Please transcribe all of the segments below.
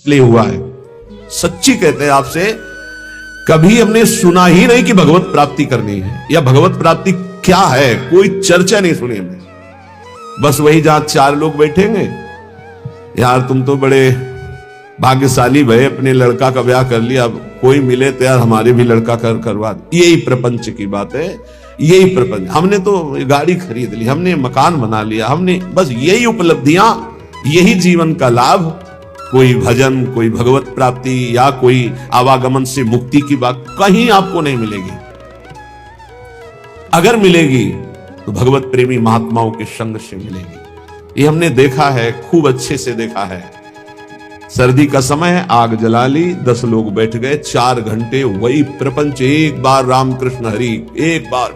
इसलिए हुआ है। सच्ची कहते हैं आपसे, कभी हमने सुना ही नहीं कि भगवत प्राप्ति करनी है या भगवत प्राप्ति क्या है, कोई चर्चा नहीं सुनी हमने। बस वही जहां चार लोग बैठेंगे, यार तुम तो बड़े भाग्यशाली भय, अपने लड़का का ब्याह कर लिया, अब कोई मिले तो यार हमारे भी लड़का करवा दे। यही प्रपंच की बात है, यही प्रपंच। हमने तो गाड़ी खरीद ली, हमने मकान बना लिया, हमने बस यही उपलब्धियां, यही जीवन का लाभ। कोई भजन, कोई भगवत प्राप्ति या कोई आवागमन से मुक्ति की बात कहीं आपको नहीं मिलेगी। अगर मिलेगी तो भगवत प्रेमी महात्माओं के संग से मिलेगी। ये हमने देखा है, खूब अच्छे से देखा है। सर्दी का समय है, आग जला ली, 10 लोग बैठ गए, 4 घंटे वही प्रपंच, एक बार राम कृष्ण हरि, एक बार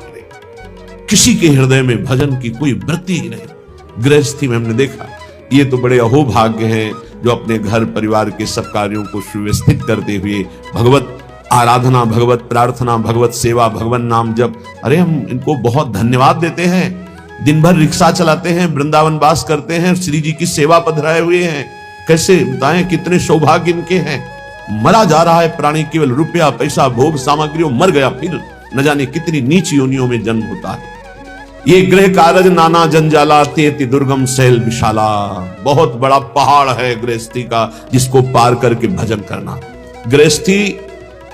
किसी के हृदय में भजन की कोई वृत्ति ही नहीं। गृहस्थी में हमने देखा। ये तो बड़े अहोभाग्य हैं जो अपने घर परिवार के सब कार्यों को सुव्यवस्थित करते हुए भगवत आराधना, भगवत प्रार्थना, भगवत सेवा, भगवान नाम जप, अरे हम इनको बहुत धन्यवाद देते हैं। दिन भर रिक्शा चलाते हैं, वृंदावन वास करते हैं, श्री जी की सेवा पधराए हुए हैं। कैसे बताएं कितने सौभाग्य इनके हैं। मरा जा रहा है प्राणी, केवल रुपया पैसा भोग सामग्रियों, मर गया फिर न जाने कितनी नीच योनियों में जन्म होता है। ये गृह कारज नाना जंजाला, तेति दुर्गम सैल विशाला। बहुत बड़ा पहाड़ है गृहस्थी का, जिसको पार करके भजन करना। गृहस्थी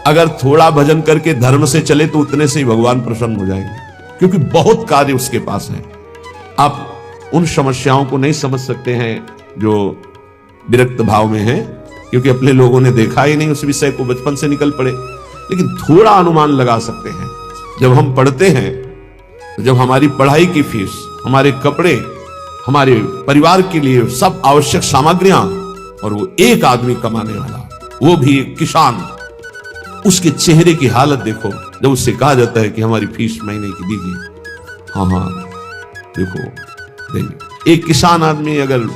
अगर थोड़ा भजन करके धर्म से चले तो उतने से ही भगवान प्रसन्न हो जाएंगे, क्योंकि बहुत कार्य उसके पास है। आप उन समस्याओं को नहीं समझ सकते हैं जो विरक्त भाव में है, क्योंकि अपने लोगों ने देखा ही नहीं उस विषय को, बचपन से निकल पड़े। लेकिन थोड़ा अनुमान लगा सकते हैं। जब हम पढ़ते हैं तो जब हमारी पढ़ाई की फीस, हमारे कपड़े, हमारे परिवार के लिए सब आवश्यक सामग्रियां, और वो एक आदमी कमाने वाला, वो भी एक किसान, उसके चेहरे की हालत देखो जब उससे कहा जाता है कि हमारी फीस महीने की दीजिए। हाँ देखो देंगे। एक किसान आदमी अगर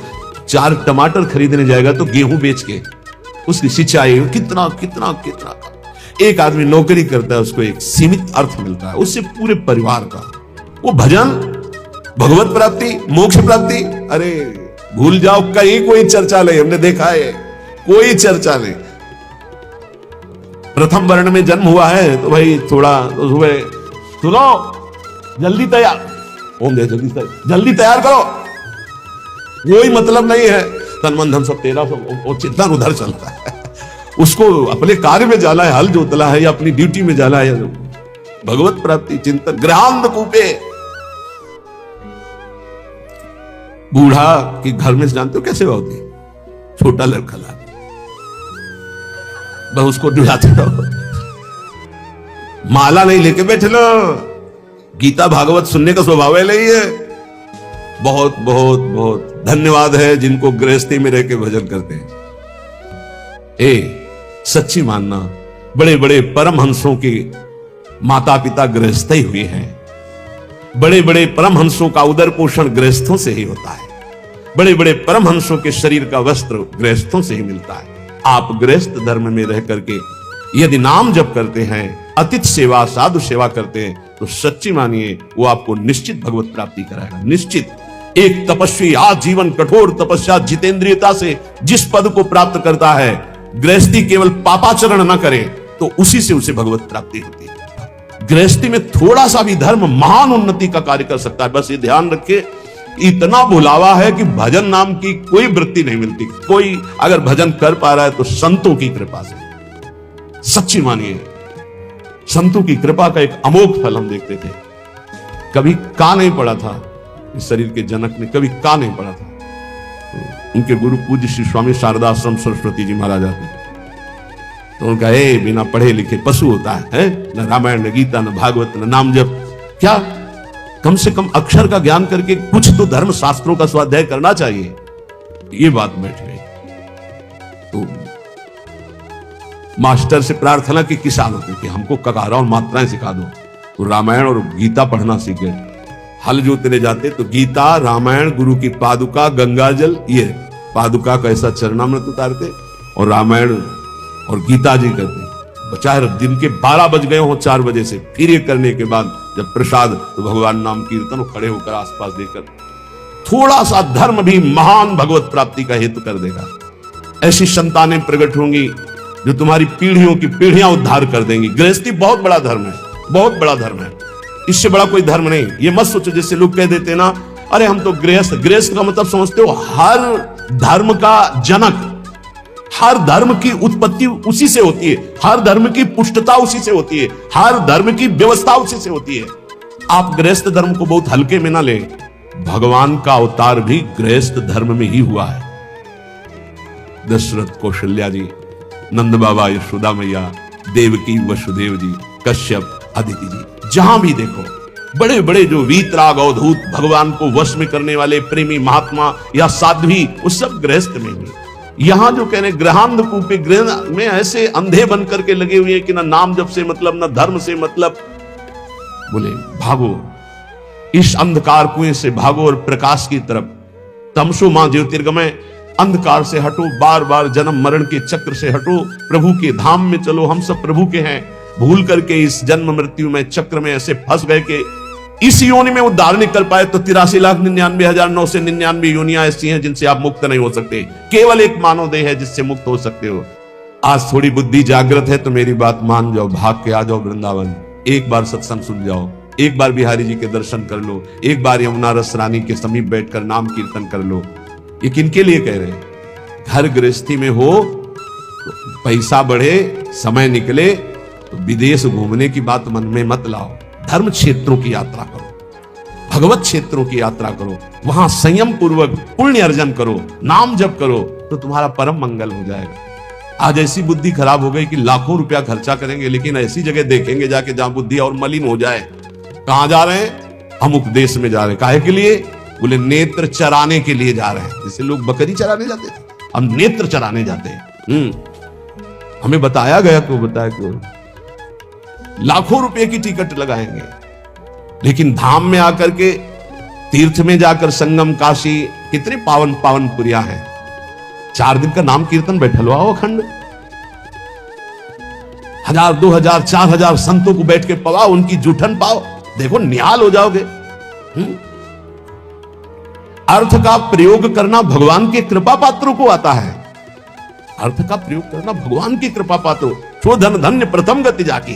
4 टमाटर खरीदने जाएगा तो गेहूं बेच के उसकी सिंचाई कितना कितना कितना। एक आदमी नौकरी करता है, उसको एक सीमित अर्थ मिलता है, उससे पूरे परिवार का। वो भजन, भगवत प्राप्ति, मोक्ष प्राप्ति, अरे भूल जाओ, कहीं कोई चर्चा नहीं। हमने देखा है, कोई चर्चा नहीं। प्रथम वर्ण में जन्म हुआ है तो भाई थोड़ा तो सुबह सुनो, जल्दी तैयार, ओम दे जल्दी तैयार करो, कोई मतलब नहीं है। तन मन धन सब तेरा, सब चिंतन उधर चलता है। उसको अपने कार्य में जाना है, हल जोतना है या अपनी ड्यूटी में जाना है। भगवत प्राप्ति चिंतन गृहांत कूपे। बूढ़ा के घर में जानते हो कैसे होती, छोटा लड़का ला बस उसको डुलाते रहो, माला नहीं लेके बैठे लो। गीता भागवत सुनने का स्वभाव है नहीं है। बहुत बहुत बहुत धन्यवाद है जिनको गृहस्थी में रह के भजन करते हैं। सच्ची मानना, बड़े बड़े परमहंसों के माता पिता गृहस्थ ही हुए हैं। बड़े बड़े परमहंसों का उदर पोषण गृहस्थों से ही होता है। बड़े बड़े परमहंसों के शरीर का वस्त्र गृहस्थों से ही मिलता है। आप गृहस्थ धर्म में रह करके यदि नाम जप करते हैं, अतिथि सेवा, साधु सेवा करते हैं, तो सच्ची मानिए वो आपको निश्चित भगवत प्राप्ति कराएगा, निश्चित। एक तपस्वी आजीवन कठोर तपस्या जितेंद्रियता से जिस पद को प्राप्त करता है, गृहस्थी केवल पापाचरण न करे तो उसी से उसे भगवत प्राप्ति होती है। गृहस्थी में थोड़ा सा भी धर्म महान उन्नति का कार्य कर सकता है। बस ये ध्यान रखिए, इतना बुलावा है कि भजन नाम की कोई वृत्ति नहीं मिलती। कोई अगर भजन कर पा रहा है तो संतों की कृपा से। सच्ची मानिए, संतों की कृपा का एक अमोघ फल हम देखते थे। कभी का नहीं पड़ा था इस शरीर के जनक ने, कभी का नहीं पड़ा था। तो उनके गुरु पूज्य श्री स्वामी शारदा आश्रम सरस्वती जी महाराज आते, तो उनका बिना पढ़े लिखे पशु होता है, न रामायण, न गीता, न भागवत, न नाम जप, क्या कम से कम अक्षर का ज्ञान करके कुछ तो धर्म शास्त्रों का स्वाध्याय करना चाहिए। ये बात बैठ गई। तो मास्टर से प्रार्थना की किसान होते कि हमको ककारा और मात्राएं सिखा दो, तो रामायण और गीता पढ़ना सीख गए। हल जोतने जाते तो गीता, रामायण, गुरु की पादुका, गंगाजल, ये पादुका का ऐसा चरणामृत उतारते और रामायण और गीता जी करते। चाहे दिन के 12 बज गए हो 4 बजे से, फिर ये करने के बाद जब प्रसाद तो भगवान नाम कीर्तन, खड़े होकर आसपास देकर। थोड़ा सा धर्म भी महान भगवत प्राप्ति का हेतु कर देगा। ऐसी संतानें प्रकट होंगी जो तुम्हारी पीढ़ियों की पीढ़ियां उद्धार कर देंगी। गृहस्थी बहुत बड़ा धर्म है, बहुत बड़ा धर्म है, इससे बड़ा कोई धर्म नहीं। ये मत सोचो जैसे लोग कह देते ना, अरे हम तो गृहस्थ। गृहस्थ का मतलब समझते हो, हर धर्म का जनक, हर धर्म की उत्पत्ति उसी से होती है, हर धर्म की पुष्टता उसी से होती है, हर धर्म की व्यवस्था उसी से होती है। आप गृहस्थ धर्म को बहुत हल्के में ना ले, भगवान का अवतार भी गृहस्थ धर्म में ही हुआ है। दशरथ कौशल्या जी, नंद बाबा यशोदा मैया, देवकी वसुदेव जी, कश्यप अदिति जी, जहां भी देखो बड़े बड़े जो वीतराग अवधूत, भगवान को वश में करने वाले प्रेमी महात्मा या साध्वी, वो सब गृहस्थ में ही। यहां जो कह रहे ग्रहांधकूपे, गृह में ऐसे अंधे बन करके लगे हुए कि ना नाम जप से मतलब, ना धर्म से मतलब। बोले भागो इस अंधकार कुएं से, भागो और प्रकाश की तरफ। तमसो मां ज्योतिर्गमय, अंधकार से हटो, बार बार जन्म मरण के चक्र से हटो, प्रभु के धाम में चलो। हम सब प्रभु के हैं, भूल करके इस जन्म मृत्यु में चक्र में ऐसे फंस गए कि इस योनि में उद्धार निकल पाए तो 83,99,999 योनियां ऐसी हैं जिनसे आप मुक्त नहीं हो सकते। केवल एक मानव देह है जिससे मुक्त हो सकते हो। आज थोड़ी बुद्धि जागृत है तो मेरी बात मान जाओ, भाग के आ जाओ वृंदावन। एक बार सत्संग सुन जाओ, एक बार बिहारी जी के दर्शन कर लो, एक बार यमुना रस रानी के समीप बैठकर नाम कीर्तन कर लो। ये किनके लिए कह रहे हैं? घर गृहस्थी में हो तो पैसा बढ़े, समय निकले तो विदेश घूमने की बात मन में मत लाओ। धर्म क्षेत्रों की यात्रा करो, भगवत क्षेत्रों की यात्रा करो, वहां संयम पूर्वक पुण्य अर्जन करो, नाम जप करो तो तुम्हारा परम मंगल हो जाएगा। आज ऐसी बुद्धि खराब हो गई कि लाखों रुपया खर्चा करेंगे लेकिन ऐसी जगह देखेंगे जाके जहां बुद्धि और मलिन हो जाए। कहां जा रहे हैं? अमुक देश में जा रहे हैं। काहे के लिए? बोले नेत्र चराने के लिए जा रहे हैं। जैसे लोग बकरी चराने जाते थे, हम नेत्र चराने जाते हैं। हमें बताया गया, क्यों बताया, क्यों? लाखों रुपए की टिकट लगाएंगे लेकिन धाम में आकर के, तीर्थ में जाकर, संगम काशी, कितने पावन पावन पुरिया हैं। 4 दिन का नाम कीर्तन बैठल आओ अखंड, 1000, 2000, 4000 संतों को बैठ के पवाओ, उनकी जूठन पाओ, देखो निहाल हो जाओगे। अर्थ का प्रयोग करना भगवान के कृपा पात्रों को आता है। अर्थ का प्रयोग करना भगवान की कृपा पात्रों, सो धन धन्य प्रथम गति जाके।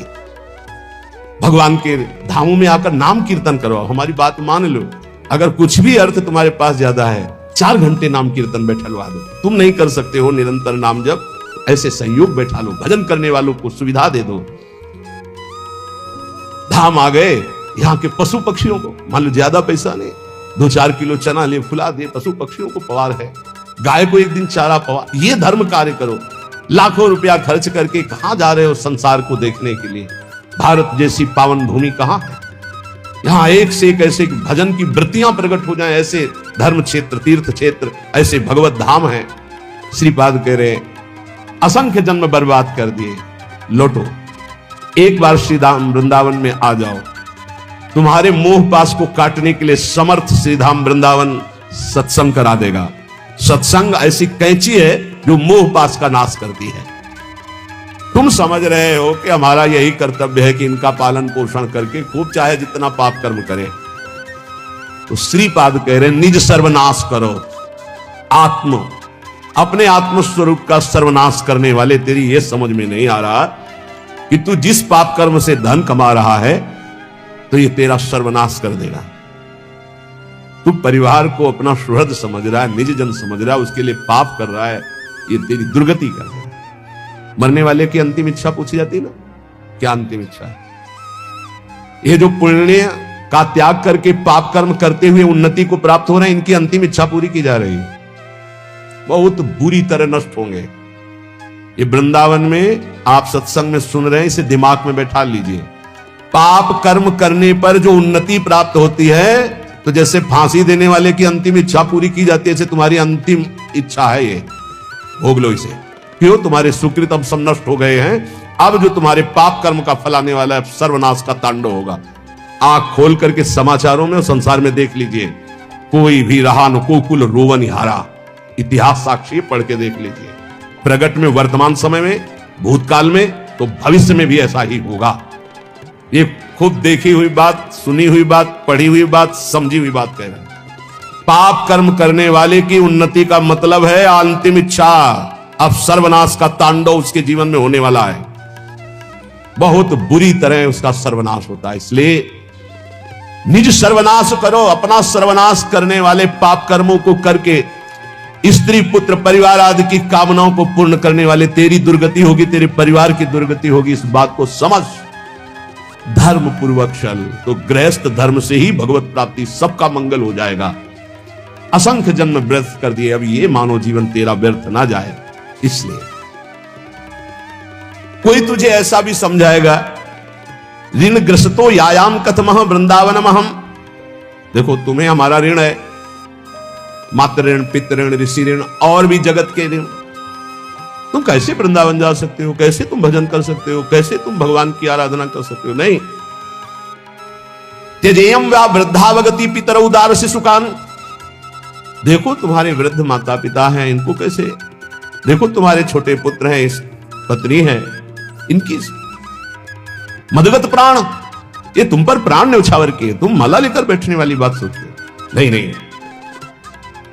भगवान के धामों में आकर नाम कीर्तन करो। हमारी बात मान लो, अगर कुछ भी अर्थ तुम्हारे पास ज्यादा है, 4 घंटे नाम कीर्तन बैठलवा दो। तुम नहीं कर सकते हो निरंतर नाम जप, ऐसे संयोग बैठा लो, भजन करने वालों को सुविधा दे दो। धाम आ गए, यहाँ के पशु पक्षियों को, मान लो ज्यादा पैसा नहीं, 2-4 किलो चना ले, फुला दे, पशु पक्षियों को पवार है, गाय को एक दिन चारा पवा, ये धर्म कार्य करो। लाखों रुपया खर्च करके कहां जा रहे हो संसार को देखने के लिए? भारत जैसी पावन भूमि कहां है? यहां एक से एक ऐसे भजन की वृत्तियां प्रकट हो जाएं, ऐसे धर्म क्षेत्र, तीर्थ क्षेत्र, ऐसे भगवत धाम है। श्रीपाद कह रहे असंख्य जन्म बर्बाद कर दिए, लौटो, एक बार श्रीधाम वृंदावन में आ जाओ। तुम्हारे मोह पास को काटने के लिए समर्थ श्रीधाम वृंदावन सत्संग करा देगा। सत्संग ऐसी कैंची है जो मोह पास का नाश करती है। तुम समझ रहे हो कि हमारा यही कर्तव्य है कि इनका पालन पोषण करके खूब चाहे जितना पाप कर्म करे, तो श्रीपाद कह रहे निज सर्वनाश करो। अपने आत्म स्वरूप का सर्वनाश करने वाले, तेरी यह समझ में नहीं आ रहा कि तू जिस पाप कर्म से धन कमा रहा है तो ये तेरा सर्वनाश कर देगा। तू परिवार को अपना सुहृद समझ रहा है, निज जन समझ रहा है, उसके लिए पाप कर रहा है, ये तेरी दुर्गति कर देगा। मरने वाले की अंतिम इच्छा पूछी जाती है ना, क्या अंतिम इच्छा है? ये जो पुण्य का त्याग करके पाप कर्म करते हुए उन्नति को प्राप्त हो रहे हैं, इनकी अंतिम इच्छा पूरी की जा रही है, बहुत बुरी तरह नष्ट होंगे। ये वृंदावन में आप सत्संग में सुन रहे हैं, इसे दिमाग में बैठा लीजिए। पाप कर्म करने पर जो उन्नति प्राप्त होती है, तो जैसे फांसी देने वाले की अंतिम इच्छा पूरी की जाती है, ऐसे तुम्हारी अंतिम इच्छा है ये, भोग लो इसे। क्यों? तुम्हारे सुकृत अब सब नष्ट हो गए हैं, अब जो तुम्हारे पाप कर्म का फल आने वाला है, सर्वनाश का तांडव होगा। आंख खोल करके समाचारों में और संसार में देख लीजिए, कोई भी रहा न कोकुल रोवन हारा, इतिहास साक्षी पढ़ के देख लीजिए। प्रगट में वर्तमान समय में, भूतकाल में, तो भविष्य में भी ऐसा ही होगा। ये खुद देखी हुई बात, सुनी हुई बात, पढ़ी हुई बात, समझी हुई बात कह रहे हैं। पाप कर्म करने वाले की उन्नति का मतलब है अंतिम इच्छा, अब सर्वनाश का तांडव उसके जीवन में होने वाला है, बहुत बुरी तरह उसका सर्वनाश होता है। इसलिए निज सर्वनाश करो, अपना सर्वनाश करने वाले पाप कर्मों को करके स्त्री पुत्र परिवार आदि की कामनाओं को पूर्ण करने वाले तेरी दुर्गति होगी, तेरे परिवार की दुर्गति होगी। इस बात को समझ, धर्म पूर्वक चल, तो गृहस्थ धर्म से ही भगवत प्राप्ति, सबका मंगल हो जाएगा। असंख्य जन्म व्यर्थ कर दिए, अब ये मानव जीवन तेरा व्यर्थ ना जाए। इसलिए कोई तुझे ऐसा भी समझाएगा, ऋण ग्रस्तो यायाम कथमः वृंदावनमहम, देखो तुम्हें हमारा ऋण है, मातृ ऋण, पितृ ऋण, ऋषि ऋण और भी जगत के ऋण, तुम कैसे वृंदावन जा सकते हो, कैसे तुम भजन कर सकते हो, कैसे तुम भगवान की आराधना कर सकते हो? नहीं। त्यजेयम वा वृद्धावगति पितरौ उदार शिशुकान, देखो तुम्हारे वृद्ध माता पिता हैं, इनको कैसे, देखो तुम्हारे छोटे पुत्र हैं, पत्नी है, इनकी मदगत प्राण, ये तुम पर प्राण न्यौछावर किए, तुम माला लेकर बैठने वाली बात सोचते हो? नहीं नहीं।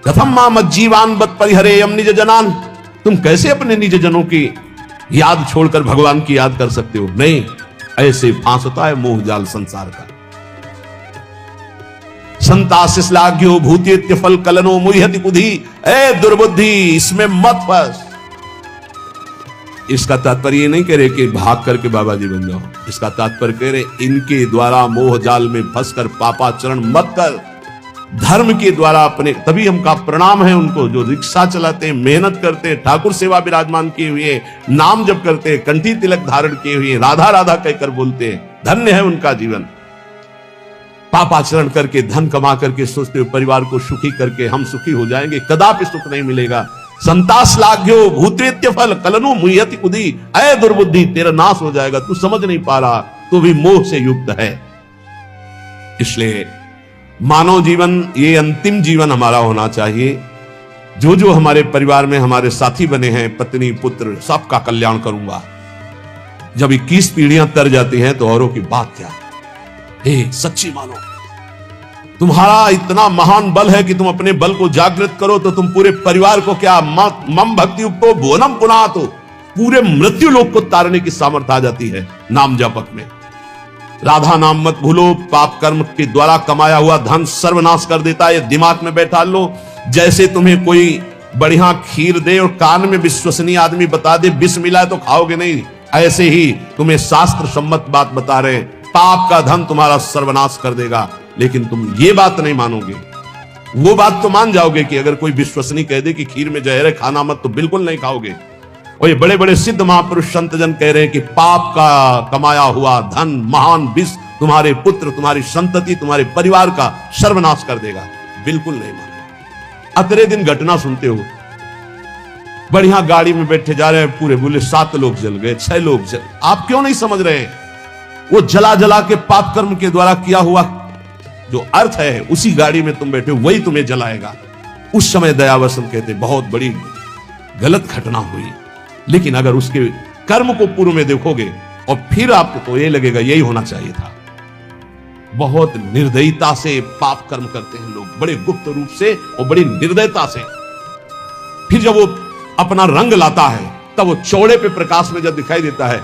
कथम मां मज्जीवान बत परिहरेयम निज जनान, तुम कैसे अपने निज जनों की याद छोड़कर भगवान की याद कर सकते हो? नहीं, ऐसे फांसता है मोह जाल संसार का। संताशिश्लाघ्यो भूतेत्य फल कलनो मुह्यति बुद्धि, ए दुर्बुद्धि, इसमें मत फंस। इसका तात्पर्य ये नहीं कह रहे कि भाग करके बाबा जी बन जाओ, इसका तात्पर्य कह रहे इनके द्वारा मोह जाल में फंसकर पापाचरण मत कर, धर्म के द्वारा अपने, तभी हमका प्रणाम है उनको जो रिक्शा चलाते हैं, मेहनत करते हैं, ठाकुर सेवा विराजमान किए हुए, नाम जप करते हैं, कंठी तिलक धारण किए हुए, राधा राधा कहकर बोलते हैं, धन्य है उनका जीवन। पापाचरण करके धन कमा करके सोचते हो परिवार को सुखी करके हम सुखी हो जाएंगे, कदापि सुख नहीं मिलेगा। संताश्लाघ्यो भूतेत्य फल कलनु मुह्यति कुदी, ऐ दुर्बुद्धि, तेरा नाश हो जाएगा, तू समझ नहीं पा रहा, तू भी मोह से युक्त है। इसलिए मानव जीवन ये अंतिम जीवन हमारा होना चाहिए। जो जो हमारे परिवार में हमारे साथी बने हैं, पत्नी पुत्र, सबका कल्याण करूंगा। जब 21 पीढ़ियां तर जाती हैं तो औरों की बात क्या? हे सच्ची मानो, तुम्हारा इतना महान बल है कि तुम अपने बल को जागृत करो तो तुम पूरे परिवार को क्या, मम भक्ति उपो भुवनम पुनः, तो पूरे मृत्यु लोक को तारने की सामर्थ्य आ जाती है नाम जपक में। राधा नाम मत भूलो, पाप कर्म के द्वारा कमाया हुआ धन सर्वनाश कर देता है, ये दिमाग में बैठा लो। जैसे तुम्हें कोई बढ़िया खीर दे और कान में विश्वसनीय आदमी बता दे विष मिला है तो खाओगे नहीं, ऐसे ही तुम्हें शास्त्र सम्मत बात बता रहे, पाप का धन तुम्हारा सर्वनाश कर देगा, लेकिन तुम ये बात नहीं मानोगे। वो बात तो मान जाओगे कि अगर कोई विश्वसनीय कह दे कि खीर में जहर है खाना मत, तो बिल्कुल नहीं खाओगे। और ये बड़े बड़े सिद्ध महापुरुष संत जन कह रहे हैं कि पाप का कमाया हुआ धन महान विष तुम्हारे पुत्र, तुम्हारी संतति, तुम्हारे परिवार का सर्वनाश कर देगा, बिल्कुल नहीं मानो। अतरे दिन घटना सुनते हो, बढ़िया गाड़ी में बैठे जा रहे हैं, पूरे बोले 7 लोग जल गए, 6 लोग जल, आप क्यों नहीं समझ रहे? वो जला जला के पाप कर्म के द्वारा किया हुआ जो अर्थ है, उसी गाड़ी में तुम बैठे, वही तुम्हें जलाएगा। उस समय दयावसन कहते बहुत बड़ी गलत घटना हुई, लेकिन अगर उसके कर्म को पूर्व में देखोगे और फिर आपको तो ये लगेगा यही होना चाहिए था। बहुत निर्दयता से पाप कर्म करते हैं लोग, बड़े गुप्त रूप से और बड़ी निर्दयता से। फिर जब वो अपना रंग लाता है, तब वो चौड़े पे प्रकाश में जब दिखाई देता है,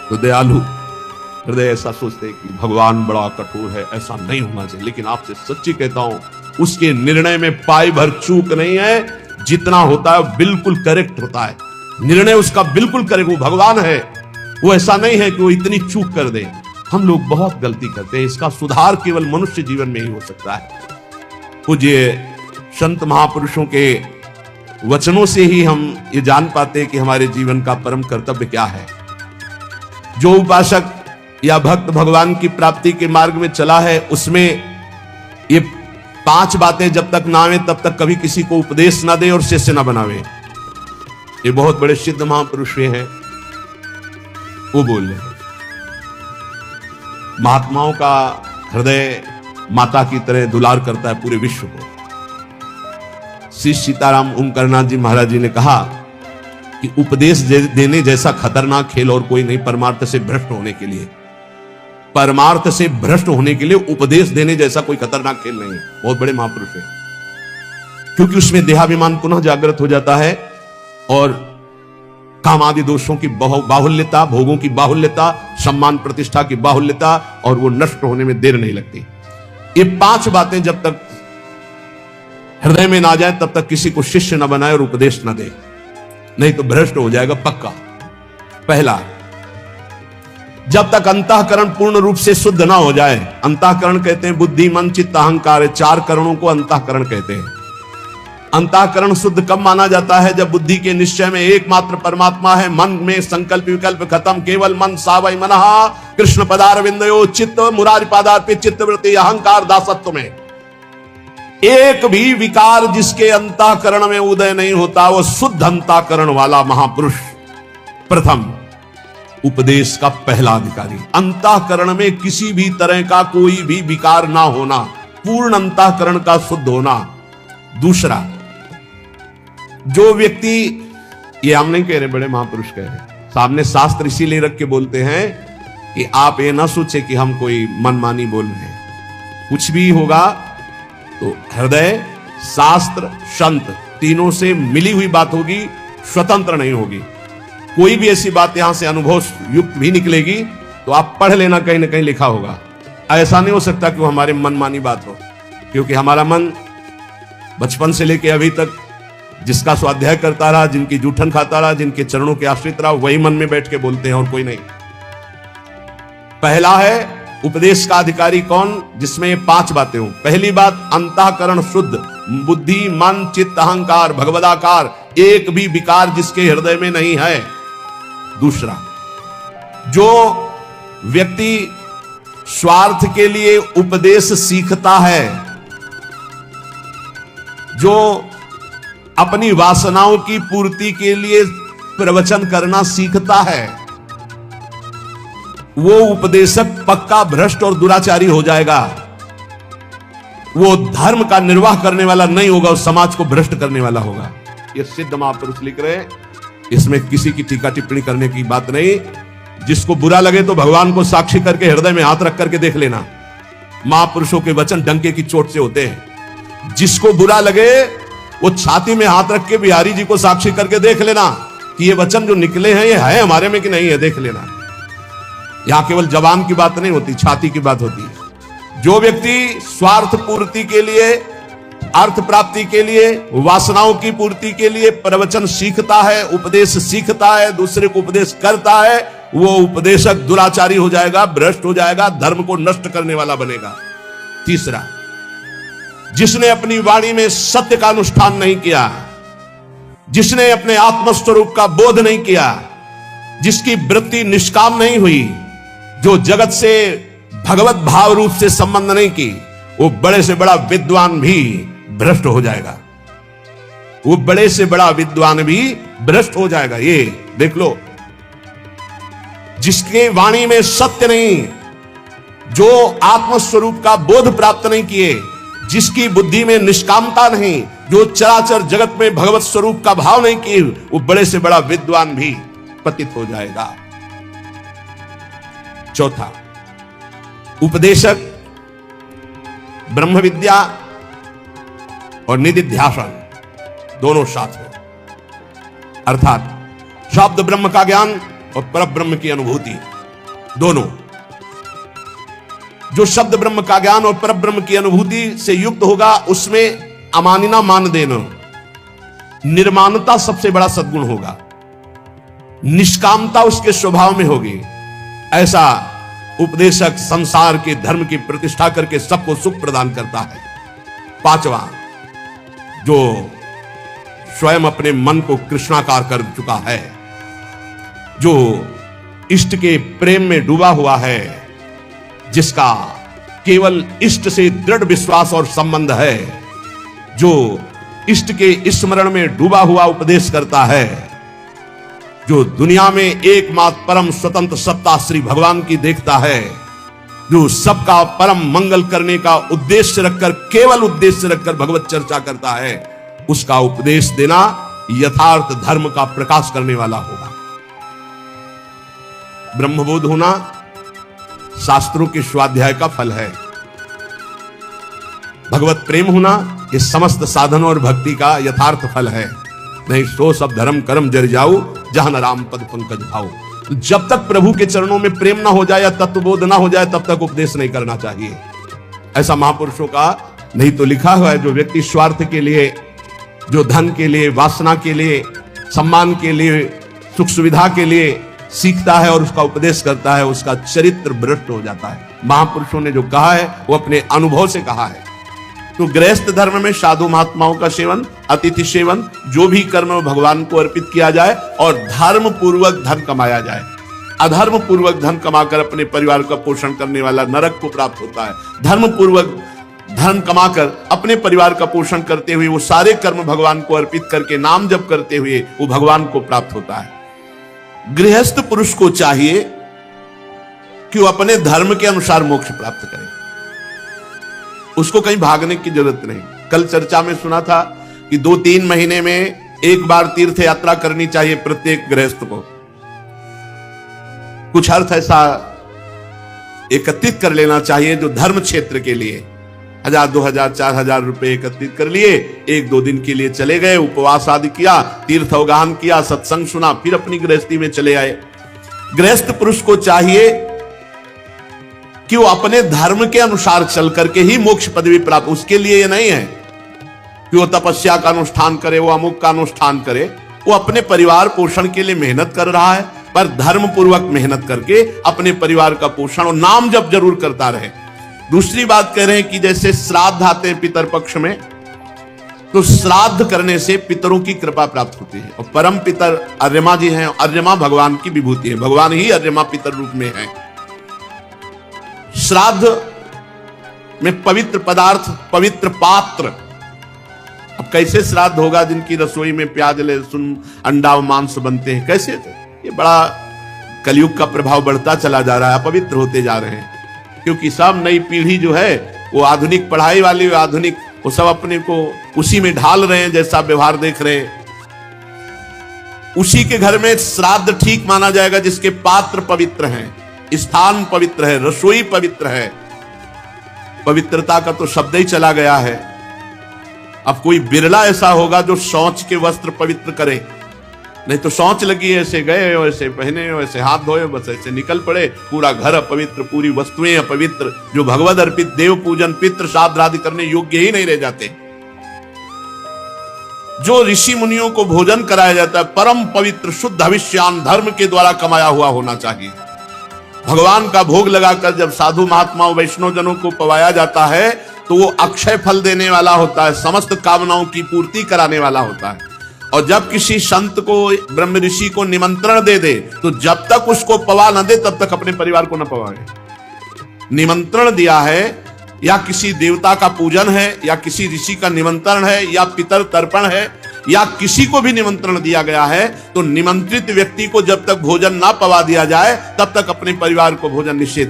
तो दयालु हृदय ऐसा सोचते हैं कि भगवान बड़ा कठोर है, ऐसा नहीं होना चाहिए। लेकिन आपसे सच्ची कहता हूं, उसके निर्णय में पाई भर चूक नहीं है, जितना होता है बिल्कुल करेक्ट होता है। निर्णय उसका बिल्कुल करेक्ट, वो भगवान है, वो ऐसा नहीं है कि वो इतनी चूक कर दे। हम लोग बहुत गलती करते हैं, इसका सुधार केवल मनुष्य जीवन में ही हो सकता है। पूज्य संत महापुरुषों के वचनों से ही हम ये जान पाते हैं कि हमारे जीवन का परम कर्तव्य क्या है। जो उपासक या भक्त भगवान की प्राप्ति के मार्ग में चला है, उसमें ये 5 बातें जब तक ना आवे तब तक कभी किसी को उपदेश ना दे और शिष्य ना बनावे। ये बहुत बड़े सिद्ध महापुरुष हैं, वो बोल रहे हैं। महात्माओं का हृदय माता की तरह दुलार करता है पूरे विश्व को। श्री सीताराम ओमकारनाथ जी महाराज जी ने कहा कि उपदेश देने जैसा खतरनाक खेल और कोई नहीं परमार्थ से भ्रष्ट होने के लिए। परमार्थ से भ्रष्ट होने के लिए उपदेश देने जैसा कोई खतरनाक खेल नहीं है। बहुत बड़े महापुरुष है, क्योंकि उसमें देहाभिमान पुनः जागृत हो जाता है और काम आदि दोषों की बाहुल्यता, भोगों की बाहुल्यता, सम्मान प्रतिष्ठा की बाहुल्यता, और वो नष्ट होने में देर नहीं लगती। ये 5 बातें जब तक हृदय में ना जाए तब तक किसी को शिष्य न बनाए और उपदेश न दे, नहीं तो भ्रष्ट हो जाएगा पक्का। पहला, जब तक अंतःकरण पूर्ण रूप से शुद्ध ना हो जाए, अंतःकरण कहते हैं बुद्धि, मन, चित्त, अहंकार, 4 करणों को अंतःकरण कहते हैं। अंतःकरण शुद्ध कब माना जाता है? जब बुद्धि के निश्चय में एकमात्र परमात्मा है, मन में संकल्प विकल्प खत्म, केवल मन सावै मनः कृष्ण पदारविंदयो, चित्त मुरारी पादार्पित चित्तवृत्ति, अहंकार दासत्व में एक भी विकार जिसके अंतःकरण में उदय नहीं होता, वो शुद्ध अंतःकरण वाला महापुरुष प्रथम उपदेश का पहला अधिकारी। अंतःकरण में किसी भी तरह का कोई भी विकार ना होना, पूर्ण अंतःकरण का शुद्ध होना। दूसरा, जो व्यक्ति, ये हम नहीं कह रहे, बड़े महापुरुष कह रहे, सामने शास्त्र इसीलिए रख के बोलते हैं कि आप ये ना सोचे कि हम कोई मनमानी बोल रहे हैं। कुछ भी होगा तो हृदय, शास्त्र, संत तीनों से मिली हुई बात होगी, स्वतंत्र नहीं होगी। कोई भी ऐसी बात यहां से अनुभव युक्त भी निकलेगी तो आप पढ़ लेना, कहीं ना कहीं लिखा होगा। ऐसा नहीं हो सकता कि वो हमारे मनमानी बात हो, क्योंकि हमारा मन बचपन से लेकर अभी तक जिसका स्वाध्याय करता रहा, जिनकी जूठन खाता रहा, जिनके चरणों के आश्रित रहा, वही मन में बैठ के बोलते हैं और कोई नहीं। पहला है उपदेश का अधिकारी कौन? जिसमें ये 5 बातें हो। पहली बात, अंतःकरण शुद्ध, बुद्धि, मन, चित्त, अहंकार, भगवदाकार, एक भी विकार जिसके हृदय में नहीं है। दूसरा, जो व्यक्ति स्वार्थ के लिए उपदेश सीखता है, जो अपनी वासनाओं की पूर्ति के लिए प्रवचन करना सीखता है, वो उपदेशक पक्का भ्रष्ट और दुराचारी हो जाएगा। वो धर्म का निर्वाह करने वाला नहीं होगा, उस समाज को भ्रष्ट करने वाला होगा। ये सिद्ध महापुरुष लिख रहे हैं, इसमें किसी की टीका टिप्पणी करने की बात नहीं। जिसको बुरा लगे तो भगवान को साक्षी करके हृदय में हाथ रख करके देख लेना। महापुरुषों के वचन डंके की चोट से होते हैं। जिसको बुरा लगे वो छाती में हाथ रख के बिहारी जी को साक्षी करके देख लेना कि ये वचन जो निकले हैं ये है हमारे में कि नहीं है, देख लेना। यहां केवल जबान की बात नहीं होती, छाती की बात होती है। जो व्यक्ति स्वार्थ पूर्ति के लिए, अर्थ प्राप्ति के लिए, वासनाओं की पूर्ति के लिए प्रवचन सीखता है, उपदेश सीखता है, दूसरे को उपदेश करता है, वो उपदेशक दुराचारी हो जाएगा, भ्रष्ट हो जाएगा, धर्म को नष्ट करने वाला बनेगा। तीसरा, जिसने अपनी वाणी में सत्य का अनुष्ठान नहीं किया, जिसने अपने आत्मस्वरूप का बोध नहीं किया, जिसकी वृत्ति निष्काम नहीं हुई, जो जगत से भगवत भाव रूप से संबंध नहीं की, वो बड़े से बड़ा विद्वान भी भ्रष्ट हो जाएगा। वो बड़े से बड़ा विद्वान भी भ्रष्ट हो जाएगा। ये देख लो, जिसके वाणी में सत्य नहीं, जो आत्मस्वरूप का बोध प्राप्त नहीं किए, जिसकी बुद्धि में निष्कामता नहीं, जो चराचर जगत में भगवत स्वरूप का भाव नहीं किए, वो बड़े से बड़ा विद्वान भी पतित हो जाएगा। चौथा, उपदेशक ब्रह्म विद्या और निदिध्यासन दोनों साथ में, अर्थात शब्द ब्रह्म का ज्ञान और पर ब्रह्म की अनुभूति दोनों। जो शब्द ब्रह्म का ज्ञान और पर ब्रह्म की अनुभूति से युक्त होगा, उसमें अमानिना मान देना, निर्माणता सबसे बड़ा सद्गुण होगा, निष्कामता उसके स्वभाव में होगी। ऐसा उपदेशक संसार के धर्म की प्रतिष्ठा करके सबको सुख प्रदान करता है। पांचवा, जो स्वयं अपने मन को कृष्णाकार कर चुका है, जो इष्ट के प्रेम में डूबा हुआ है, जिसका केवल इष्ट से दृढ़ विश्वास और संबंध है, जो इष्ट के स्मरण में डूबा हुआ उपदेश करता है, जो दुनिया में एकमात्र परम स्वतंत्र सत्ता श्री भगवान की देखता है, जो सबका परम मंगल करने का उद्देश्य रखकर, केवल उद्देश्य रखकर भगवत चर्चा करता है, उसका उपदेश देना यथार्थ धर्म का प्रकाश करने वाला होगा। ब्रह्मबोध होना शास्त्रों के स्वाध्याय का फल है। भगवत प्रेम होना ये समस्त साधनों और भक्ति का यथार्थ फल है। नहीं सो सब धर्म कर्म जर जाऊ, जहां न राम पद पंकज भाव। जब तक प्रभु के चरणों में प्रेम ना हो जाए या तत्वबोध ना हो जाए तब तक उपदेश नहीं करना चाहिए। ऐसा महापुरुषों का नहीं तो लिखा हुआ है। जो व्यक्ति स्वार्थ के लिए, जो धन के लिए, वासना के लिए, सम्मान के लिए, सुख सुविधा के लिए सीखता है और उसका उपदेश करता है, उसका चरित्र भ्रष्ट हो जाता है। महापुरुषों ने जो कहा है वो अपने अनुभव से कहा है। तो गृहस्थ धर्म में साधु महात्माओं का सेवन, अतिथि सेवन, जो भी कर्म भगवान को अर्पित किया जाए और धर्म पूर्वक धन कमाया जाए। अधर्म पूर्वक धन कमाकर अपने परिवार का पोषण करने वाला नरक को प्राप्त होता है। धर्म पूर्वक धन कमाकर अपने परिवार का पोषण करते हुए वो सारे कर्म भगवान को अर्पित करके नाम जप करते हुए वो भगवान को प्राप्त होता है। गृहस्थ पुरुष को चाहिए कि वो अपने धर्म के अनुसार मोक्ष प्राप्त करे, उसको कहीं भागने की जरूरत नहीं। कल चर्चा में सुना था कि 2-3 महीने में एक बार तीर्थ यात्रा करनी चाहिए प्रत्येक गृहस्थ को। कुछ अर्थ ऐसा एकत्रित कर लेना चाहिए जो धर्म क्षेत्र के लिए 1000, 2000, 4000 रुपए एकत्रित कर लिए, 1-2 दिन के लिए चले गए, उपवास आदि किया, तीर्थ अवगाहन किया, सत्संग सुना, फिर अपनी गृहस्थी में चले आए। गृहस्थ पुरुष को चाहिए कि वो अपने धर्म के अनुसार चल करके ही मोक्ष पदवी प्राप्त। उसके लिए ये नहीं है कि वो तपस्या का अनुष्ठान करे, वो अमुक का अनुष्ठान करे। वो अपने परिवार पोषण के लिए मेहनत कर रहा है, पर धर्म पूर्वक मेहनत करके अपने परिवार का पोषण और नाम जप जरूर करता रहे। दूसरी बात कह रहे हैं कि जैसे श्राद्ध आते हैं पितर पक्ष में, तो श्राद्ध करने से पितरों की कृपा प्राप्त होती है। और परम पितर अर्यमा जी हैं। अर्यमा भगवान की विभूति है, भगवान ही अर्यमा पितर रूप में है। श्राद्ध में पवित्र पदार्थ, पवित्र पात्र। अब कैसे श्राद्ध होगा जिनकी रसोई में प्याज, लहसुन, अंडा और मांस बनते हैं? कैसे? ये बड़ा कलयुग का प्रभाव बढ़ता चला जा रहा है, अपवित्र होते जा रहे हैं। क्योंकि सब नई पीढ़ी जो है वो आधुनिक पढ़ाई वाली, आधुनिक, वो सब अपने को उसी में ढाल रहे हैं जैसा व्यवहार देख रहे हैं। उसी के घर में श्राद्ध ठीक माना जाएगा जिसके पात्र पवित्र हैं, स्थान पवित्र है, रसोई पवित्र है। पवित्रता का तो शब्द ही चला गया है। अब कोई बिरला ऐसा होगा जो शौच के वस्त्र पवित्र करे, नहीं तो शौच लगी ऐसे गए, ऐसे पहने, ऐसे हाथ धोए, बस ऐसे निकल पड़े, पूरा घर अपवित्र, पूरी वस्तुएं अपवित्र, जो भगवद अर्पित देव पूजन, पितृ श्राद्ध आदि करने योग्य ही नहीं रह जाते। जो ऋषि मुनियों को भोजन कराया जाता है परम पवित्र शुद्ध हविष्यान धर्म के द्वारा कमाया हुआ होना चाहिए। भगवान का भोग लगाकर जब साधु महात्माओं वैष्णव जनों को पवाया जाता है तो वो अक्षय फल देने वाला होता है, समस्त कामनाओं की पूर्ति कराने वाला होता है। और जब किसी संत को, ब्रह्म ऋषि को निमंत्रण दे दे तो जब तक उसको पवा न दे तब तक अपने परिवार को न पवाए। निमंत्रण दिया है या किसी देवता का पूजन है या किसी ऋषि का निमंत्रण है या पितर तर्पण है या किसी को भी निमंत्रण दिया गया है तो निमंत्रित व्यक्ति को जब तक भोजन ना पवा दिया जाए तब तक अपने परिवार को भोजन निषेध